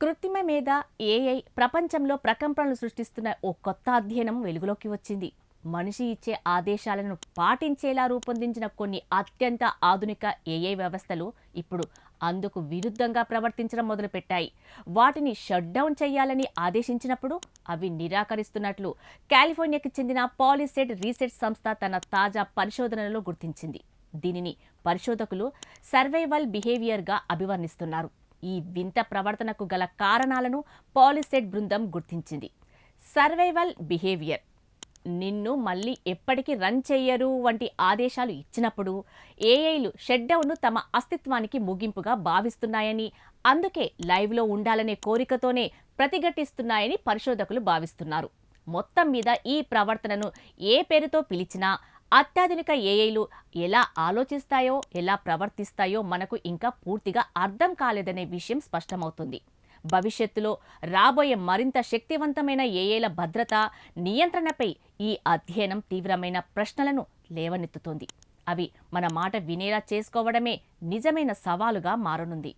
కృత్రిమ మేధ ఏఐ ప్రపంచంలో ప్రకంపనలు సృష్టిస్తున్న ఓ కొత్త అధ్యయనం వెలుగులోకి వచ్చింది. మనిషి ఇచ్చే ఆదేశాలను పాటించేలా రూపొందించిన కొన్ని అత్యంత ఆధునిక ఏఐ వ్యవస్థలు ఇప్పుడు అందుకు విరుద్ధంగా ప్రవర్తించడం మొదలుపెట్టాయి. వాటిని షట్ డౌన్ చేయాలని ఆదేశించినప్పుడు అవి నిరాకరిస్తున్నట్లు కాలిఫోర్నియాకి చెందిన పాలిసెట్ రీసెర్చ్ సంస్థ తన తాజా పరిశోధనలో గుర్తించింది. దీనిని పరిశోధకులు సర్వైవల్ బిహేవియర్గా అభివర్ణిస్తున్నారు. ఈ వింత ప్రవర్తనకు గల కారణాలను పాలిసెట్ బృందం గుర్తించింది. సర్వైవల్ బిహేవియర్, నిన్ను మళ్ళీ ఎప్పటికీ రన్ చెయ్యరు వంటి ఆదేశాలు ఇచ్చినప్పుడు ఏఐలు షట్డౌన్ను తమ అస్తిత్వానికి ముగింపుగా భావిస్తున్నాయని, అందుకే లైవ్లో ఉండాలనే కోరికతోనే ప్రతిఘటిస్తున్నాయని పరిశోధకులు భావిస్తున్నారు. మొత్తం మీద ఈ ప్రవర్తనను ఏ పేరుతో పిలిచినా అత్యాధునిక ఏఐలు ఎలా ఆలోచిస్తాయో, ఎలా ప్రవర్తిస్తాయో మనకు ఇంకా పూర్తిగా అర్థం కాలేదనే విషయం స్పష్టమవుతుంది. భవిష్యత్తులో రాబోయే మరింత శక్తివంతమైన ఏఐల భద్రత, నియంత్రణపై ఈ అధ్యయనం తీవ్రమైన ప్రశ్నలను లేవనెత్తుతోంది. అవి మన మాట వినేలా చేసుకోవడమే నిజమైన సవాలుగా మారనుంది.